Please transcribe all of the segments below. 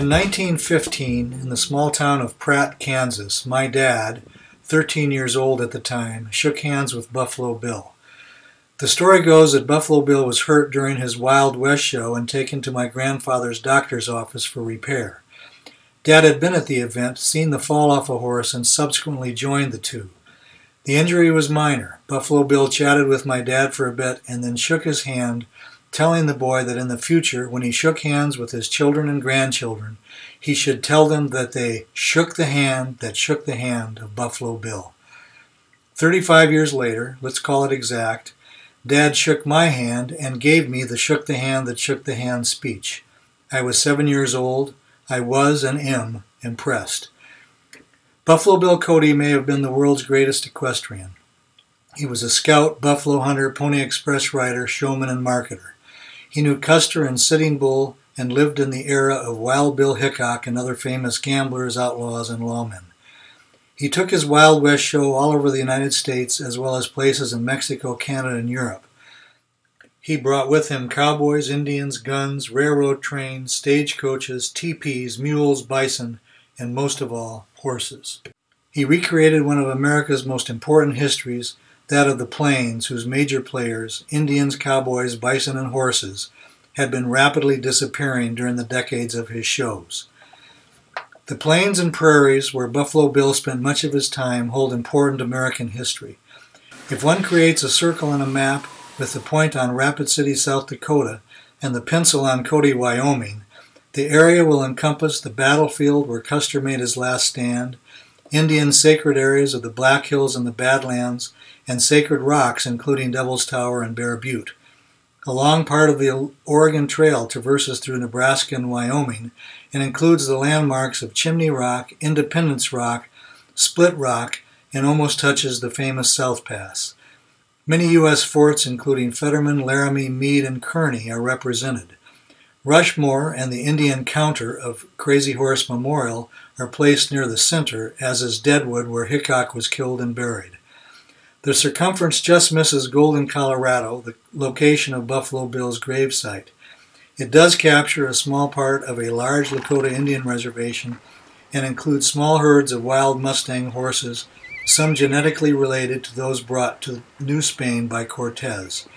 In 1915, in the small town of Pratt, Kansas, my dad, 13 years old at the time, shook hands with Buffalo Bill. The story goes that Buffalo Bill was hurt during his Wild West show and taken to my grandfather's doctor's office for repair. Dad had been at the event, seen the fall off a horse, and subsequently joined the two. The injury was minor. Buffalo Bill chatted with my dad for a bit and then shook his hand, telling the boy that in the future, when he shook hands with his children and grandchildren, he should tell them that they shook the hand that shook the hand of Buffalo Bill. 35 years later, let's call it exact, Dad shook my hand and gave me the shook the hand that shook the hand speech. I was 7 years old. I was and am impressed. Buffalo Bill Cody may have been the world's greatest equestrian. He was a scout, buffalo hunter, Pony Express rider, showman, and marketer. He knew Custer and Sitting Bull and lived in the era of Wild Bill Hickok and other famous gamblers, outlaws, and lawmen. He took his Wild West show all over the United States as well as places in Mexico, Canada, and Europe. He brought with him cowboys, Indians, guns, railroad trains, stagecoaches, teepees, mules, bison, and most of all, horses. He recreated one of America's most important histories, that of the Plains, whose major players, Indians, cowboys, bison, and horses, had been rapidly disappearing during the decades of his shows. The plains and prairies where Buffalo Bill spent much of his time hold important American history. If one creates a circle on a map with the point on Rapid City, South Dakota, and the pencil on Cody, Wyoming, the area will encompass the battlefield where Custer made his last stand, Indian sacred areas of the Black Hills and the Badlands, and sacred rocks including Devil's Tower and Bear Butte. A long part of the Oregon Trail traverses through Nebraska and Wyoming and includes the landmarks of Chimney Rock, Independence Rock, Split Rock, and almost touches the famous South Pass. Many U.S. forts including Fetterman, Laramie, Meade, and Kearney are represented. Rushmore and the Indian counter of Crazy Horse Memorial are placed near the center, as is Deadwood, where Hickok was killed and buried. The circumference just misses Golden, Colorado, the location of Buffalo Bill's gravesite. It does capture a small part of a large Lakota Indian reservation and includes small herds of wild Mustang horses, some genetically related to those brought to New Spain by Cortez.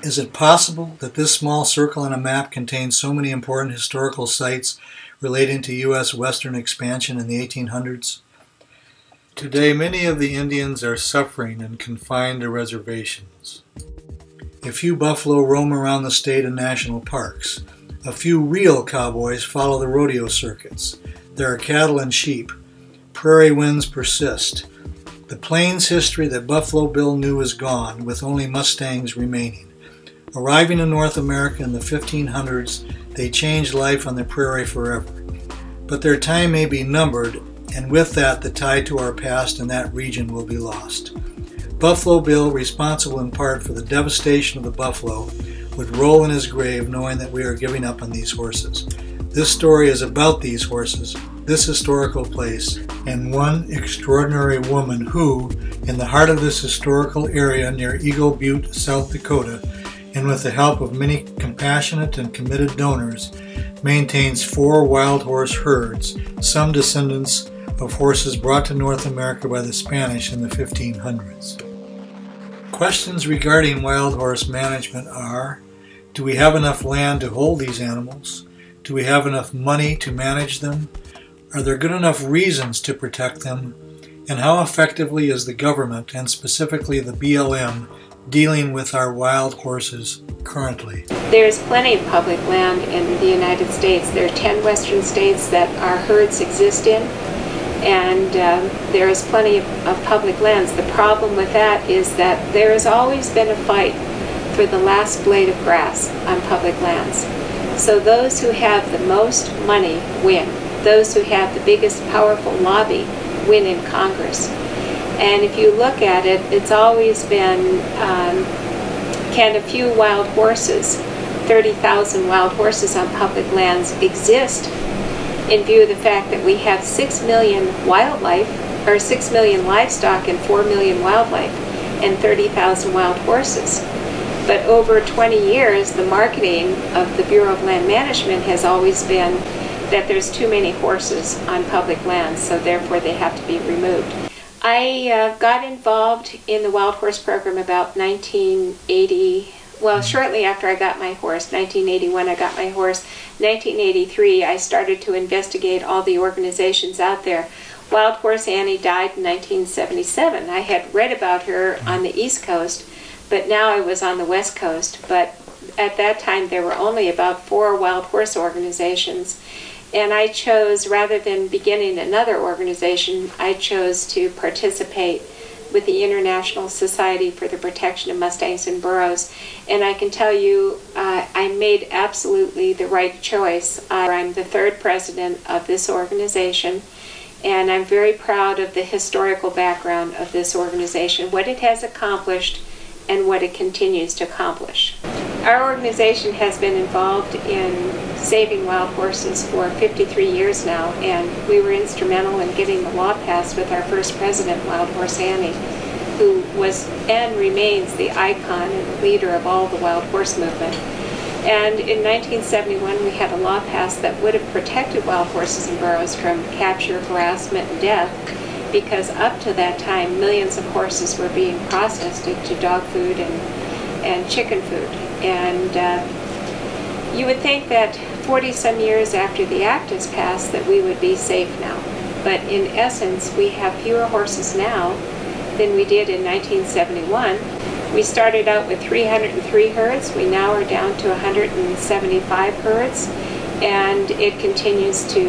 Is it possible that this small circle on a map contains so many important historical sites relating to U.S. Western expansion in the 1800s? Today, many of the Indians are suffering and confined to reservations. A few buffalo roam around the state and national parks. A few real cowboys follow the rodeo circuits. There are cattle and sheep. Prairie winds persist. The plains history that Buffalo Bill knew is gone, with only Mustangs remaining. Arriving in North America in the 1500s, they changed life on the prairie forever. But their time may be numbered, and with that, the tie to our past in that region will be lost. Buffalo Bill, responsible in part for the devastation of the buffalo, would roll in his grave knowing that we are giving up on these horses. This story is about these horses, this historical place, and one extraordinary woman who, in the heart of this historical area near Eagle Butte, South Dakota, and with the help of many compassionate and committed donors, maintains 4 wild horse herds, some descendants of horses brought to North America by the Spanish in the 1500s. Questions regarding wild horse management are: do we have enough land to hold these animals? Do we have enough money to manage them? Are there good enough reasons to protect them? And how effectively is the government, and specifically the BLM, dealing with our wild horses currently? There's plenty of public land in the United States. There are 10 western states that our herds exist in, and there is plenty of public lands. The problem with that is that there has always been a fight for the last blade of grass on public lands. So those who have the most money win. Those who have the biggest powerful lobby win in Congress. And if you look at it, it's always been, can a few wild horses, 30,000 wild horses on public lands exist in view of the fact that we have 6 million wildlife, or 6 million livestock and 4 million wildlife, and 30,000 wild horses. But over 20 years, the marketing of the Bureau of Land Management has always been that there's too many horses on public lands, so therefore they have to be removed. I got involved in the wild horse program about 1980, well, shortly after I got my horse. 1981 I got my horse. 1983 I started to investigate all the organizations out there. Wild Horse Annie died in 1977. I had read about her on the East Coast, but now I was on the West Coast. But at that time there were only about 4 wild horse organizations. And I chose, rather than beginning another organization, I chose to participate with the International Society for the Protection of Mustangs and Burros. And I can tell you, I made absolutely the right choice. I'm the 3rd president of this organization, and I'm very proud of the historical background of this organization, what it has accomplished, and what it continues to accomplish. Our organization has been involved in saving wild horses for 53 years now, and we were instrumental in getting the law passed with our first president, Wild Horse Annie, who was and remains the icon and leader of all the wild horse movement. And in 1971 we had a law passed that would have protected wild horses and burros from capture, harassment, and death, because up to that time millions of horses were being processed into dog food and chicken food. And you would think that 40-some years after the act is passed that we would be safe now. But in essence, we have fewer horses now than we did in 1971. We started out with 303 herds. We now are down to 175 herds. And it continues to,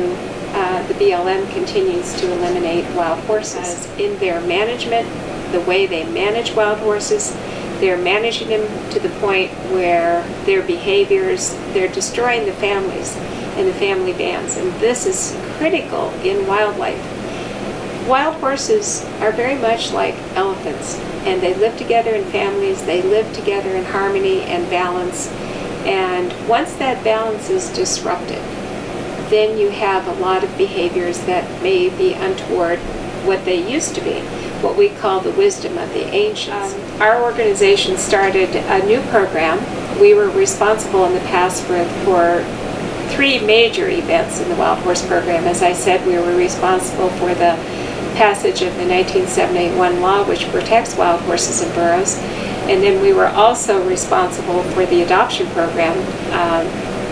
the BLM continues to eliminate wild horses. In their management, the way they manage wild horses, they're managing them to the point where their behaviors, they're destroying the families and the family bands. And this is critical in wildlife. Wild horses are very much like elephants, and they live together in families, they live together in harmony and balance. And once that balance is disrupted, then you have a lot of behaviors that may be untoward what they used to be, what we call the wisdom of the ancients. Our organization started a new program. We were responsible in the past for 3 major events in the wild horse program. As I said, we were responsible for the passage of the 1971 law, which protects wild horses and burros. And then we were also responsible for the adoption program.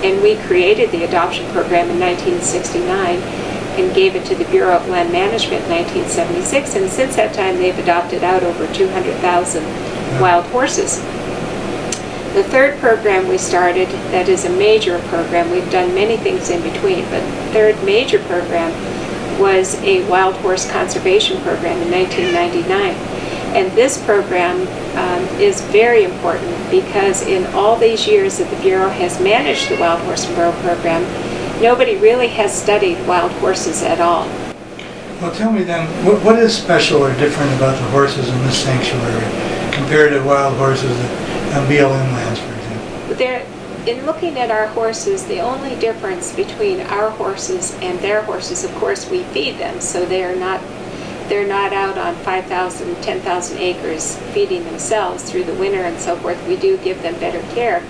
And we created the adoption program in 1969. And gave it to the Bureau of Land Management in 1976, and since that time they've adopted out over 200,000 wild horses. The 3rd program we started, that is a major program, we've done many things in between, but the 3rd major program was a wild horse conservation program in 1999. And this program is very important because in all these years that the Bureau has managed the Wild Horse and Burro program, nobody really has studied wild horses at all. Well, tell me then, what is special or different about the horses in this sanctuary compared to wild horses on BLM lands, for example? In looking at our horses, the only difference between our horses and their horses, of course, we feed them, so they're not out on 5,000, 10,000 acres feeding themselves through the winter and so forth. We do give them better care.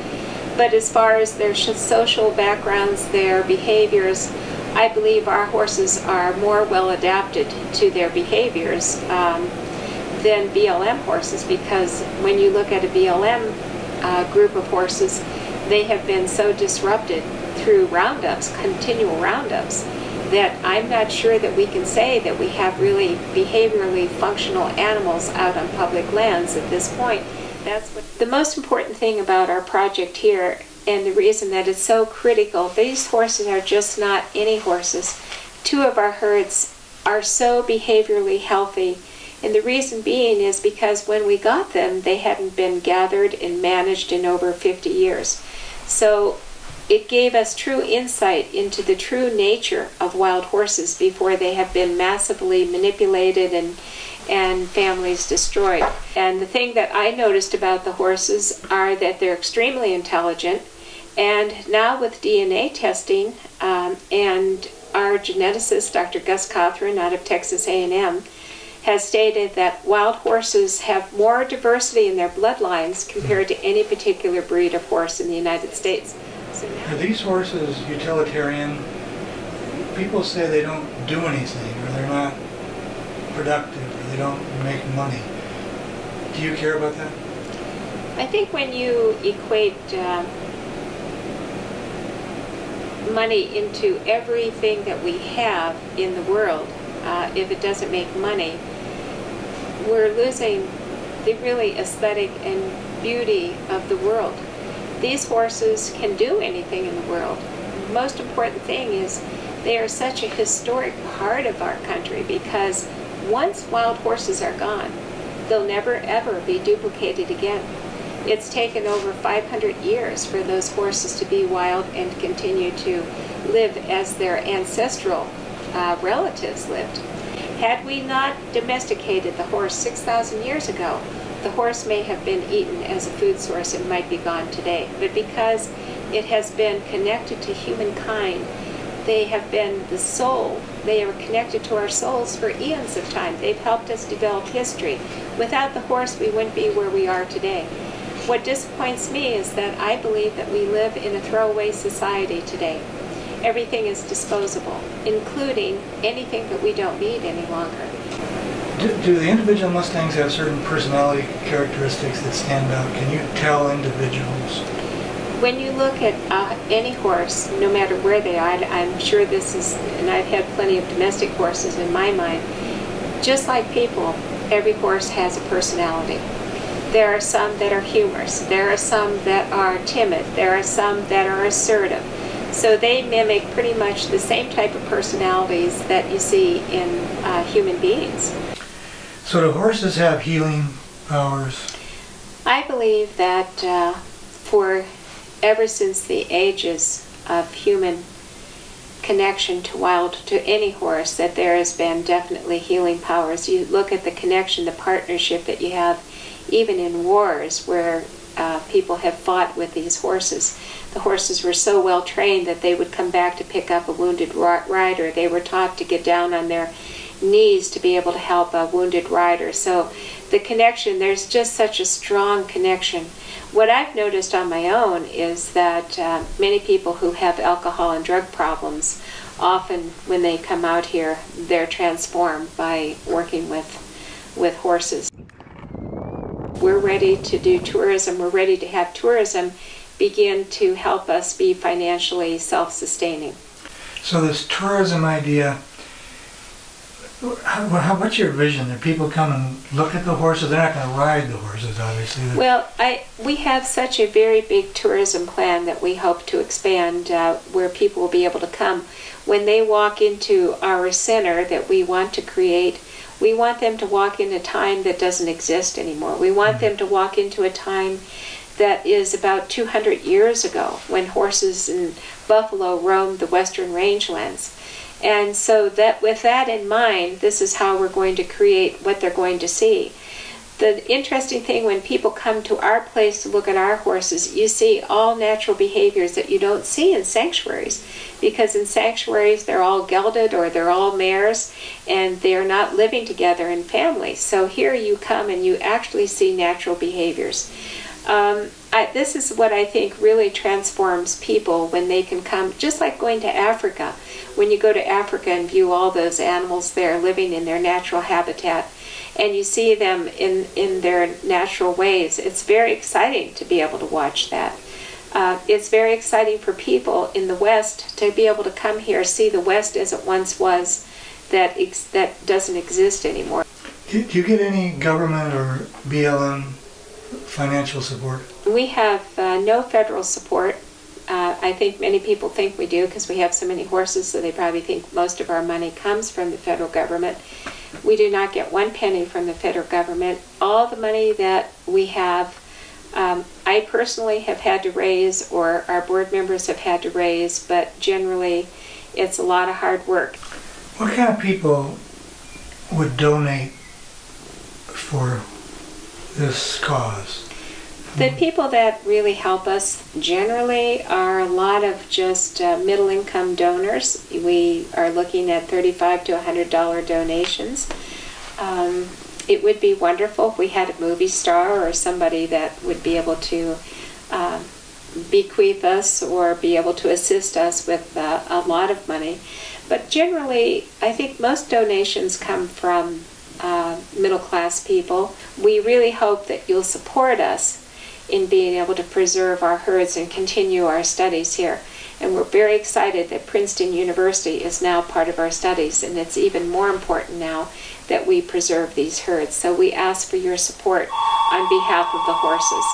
But as far as their social backgrounds, their behaviors, I believe our horses are more well adapted to their behaviors than BLM horses, because when you look at a BLM group of horses, they have been so disrupted through roundups, continual roundups, that I'm not sure that we can say that we have really behaviorally functional animals out on public lands at this point. That's what the most important thing about our project here, and the reason that it's so critical. These horses are just not any horses. 2 of our herds are so behaviorally healthy, and the reason being is because when we got them, they hadn't been gathered and managed in over 50 years. So it gave us true insight into the true nature of wild horses before they have been massively manipulated and families destroyed. And the thing that I noticed about the horses are that they're extremely intelligent, and now with DNA testing, and our geneticist, Dr. Gus Cothran out of Texas A&M, has stated that wild horses have more diversity in their bloodlines compared to any particular breed of horse in the United States. Are these horses utilitarian people say they don't do anything, or they're not productive, or they don't make money. Do you care about that? I think when you equate money into everything that we have in the world, if it doesn't make money, we're losing the really aesthetic and beauty of the world. These horses can do anything in the world. The most important thing is they are such a historic part of our country, because once wild horses are gone, they'll never ever be duplicated again. It's taken over 500 years for those horses to be wild and continue to live as their ancestral relatives lived. Had we not domesticated the horse 6,000 years ago, the horse may have been eaten as a food source and might be gone today. But because it has been connected to humankind, they have been the soul. They are connected to our souls for eons of time. They've helped us develop history. Without the horse, we wouldn't be where we are today. What disappoints me is that I believe that we live in a throwaway society today. Everything is disposable, including anything that we don't need any longer. Do the individual Mustangs have certain personality characteristics that stand out? Can you tell individuals? When you look at any horse, no matter where they are, I'm sure this is, and I've had plenty of domestic horses in my mind, just like people, every horse has a personality. There are some that are humorous, there are some that are timid, there are some that are assertive. So they mimic pretty much the same type of personalities that you see in human beings. So do horses have healing powers? I believe that ever since the ages of human connection to any horse, that there has been definitely healing powers. You look at the connection, the partnership that you have even in wars where people have fought with these horses. The horses were so well trained that they would come back to pick up a wounded rider. They were taught to get down on their knees to be able to help a wounded rider. So the connection, there's just such a strong connection. What I've noticed on my own is that many people who have alcohol and drug problems, often when they come out here, they're transformed by working with horses. We're ready to do tourism. We're ready to have tourism begin to help us be financially self-sustaining. So this tourism idea, what's your vision? That people come and look at the horses? They're not going to ride the horses, obviously. Well, we have such a very big tourism plan that we hope to expand, where people will be able to come. When they walk into our center that we want to create, we want them to walk in a time that doesn't exist anymore. We want them to walk into a time that is about 200 years ago, when horses and buffalo roamed the western rangelands. And so that, with that in mind, this is how we're going to create what they're going to see. The interesting thing, when people come to our place to look at our horses, you see all natural behaviors that you don't see in sanctuaries. Because in sanctuaries, they're all gelded or they're all mares, and they're not living together in families. So here you come and you actually see natural behaviors. This is what I think really transforms people when they can come, just like going to Africa. When you go to Africa and view all those animals there living in their natural habitat, and you see them in their natural ways, it's very exciting to be able to watch that. It's very exciting for people in the West to be able to come here, see the West as it once was, that doesn't exist anymore. Do you get any government or BLM financial support? We have no federal support. I think many people think we do because we have so many horses, so they probably think most of our money comes from the federal government. We do not get 1 penny from the federal government. All the money that we have, I personally have had to raise, or our board members have had to raise, but generally it's a lot of hard work. What kind of people would donate for this cause? The people that really help us generally are a lot of just middle-income donors. We are looking at $35 to $100 donations. It would be wonderful if we had a movie star or somebody that would be able to bequeath us or be able to assist us with a lot of money. But generally, I think most donations come from middle-class people. We really hope that you'll support us in being able to preserve our herds and continue our studies here. And we're very excited that Princeton University is now part of our studies, and it's even more important now that we preserve these herds. So we ask for your support on behalf of the horses.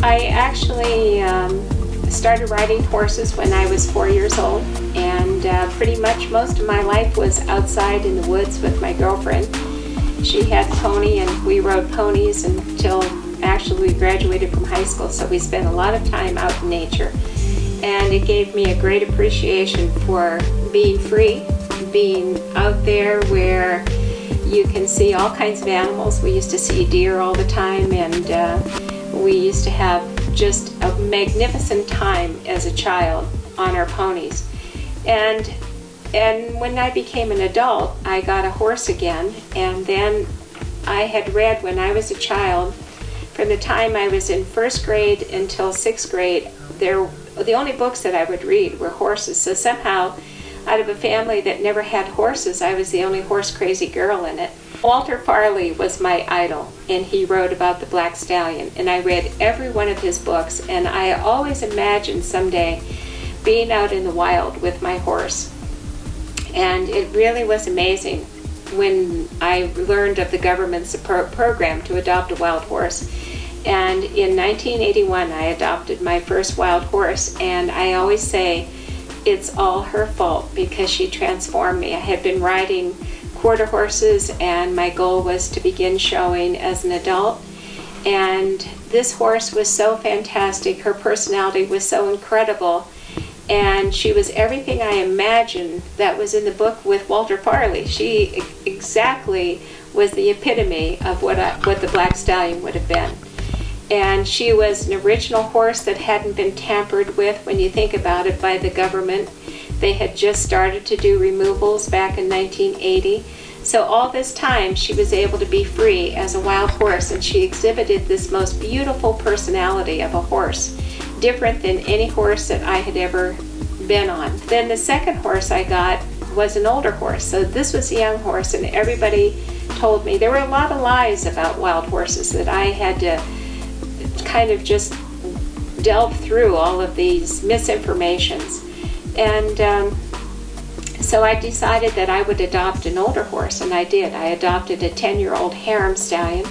I actually started riding horses when I was 4 years old, and pretty much most of my life was outside in the woods with my girlfriend. She had a pony and we rode ponies until actually we graduated from high school, so we spent a lot of time out in nature. And it gave me a great appreciation for being free, being out there where you can see all kinds of animals. We used to see deer all the time, and we used to have just a magnificent time as a child on our ponies. And when I became an adult, I got a horse again, and then I had read when I was a child, from the time I was in first grade until sixth grade, the only books that I would read were horses. So somehow, out of a family that never had horses, I was the only horse-crazy girl in it. Walter Farley was my idol, and he wrote about the black stallion, and I read every one of his books, and I always imagined someday being out in the wild with my horse. And it really was amazing when I learned of the government's program to adopt a wild horse. And in 1981, I adopted my first wild horse, and I always say it's all her fault because she transformed me. I had been riding quarter horses, and my goal was to begin showing as an adult. And this horse was so fantastic. Her personality was so incredible. And she was everything I imagined that was in the book with Walter Farley. She exactly was the epitome of what the black stallion would have been. And she was an original horse that hadn't been tampered with, when you think about it, by the government. They had just started to do removals back in 1980. So all this time she was able to be free as a wild horse, and she exhibited this most beautiful personality of a horse, different than any horse that I had ever been on. Then the second horse I got was an older horse. So this was a young horse, and everybody told me there were a lot of lies about wild horses, that I had to kind of just delve through all of these misinformations. And so I decided that I would adopt an older horse, and I did. I adopted a 10-year-old harem stallion.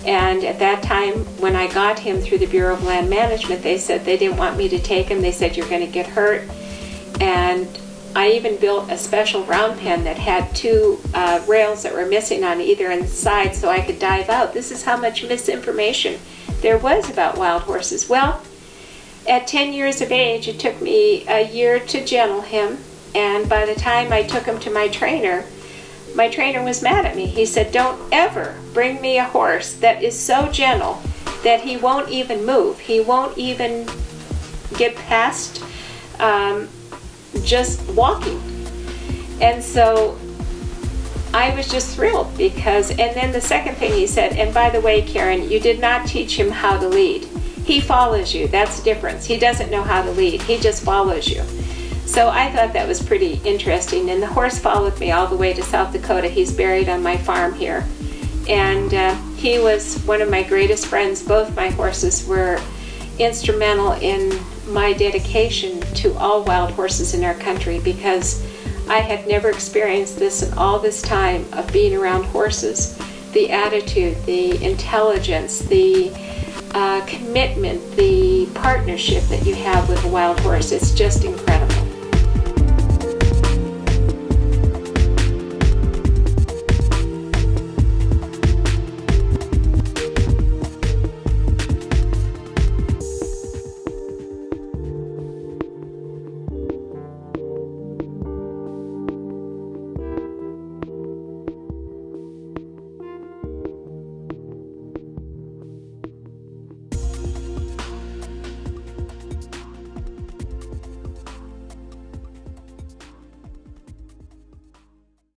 And at that time, when I got him through the Bureau of Land Management, they said they didn't want me to take him. They said, you're going to get hurt. And I even built a special round pen that had two rails that were missing on either side so I could dive out. This is how much misinformation there was about wild horses. Well, At 10 years of age, it took me a year to gentle him, and by the time I took him to my trainer was mad at me. He said, "Don't ever bring me a horse that is so gentle that he won't even move. He won't even get past just walking." And so I was just thrilled because, and then the second thing he said, "And by the way, Karen, you did not teach him how to lead. He follows you. That's the difference. He doesn't know how to lead. He just follows you." So I thought that was pretty interesting. And the horse followed me all the way to South Dakota. He's buried on my farm here. And he was one of my greatest friends. Both my horses were instrumental in my dedication to all wild horses in our country, because I had never experienced this in all this time of being around horses. The attitude, the intelligence, the commitment, the partnership that you have with a wild horse, it's just incredible.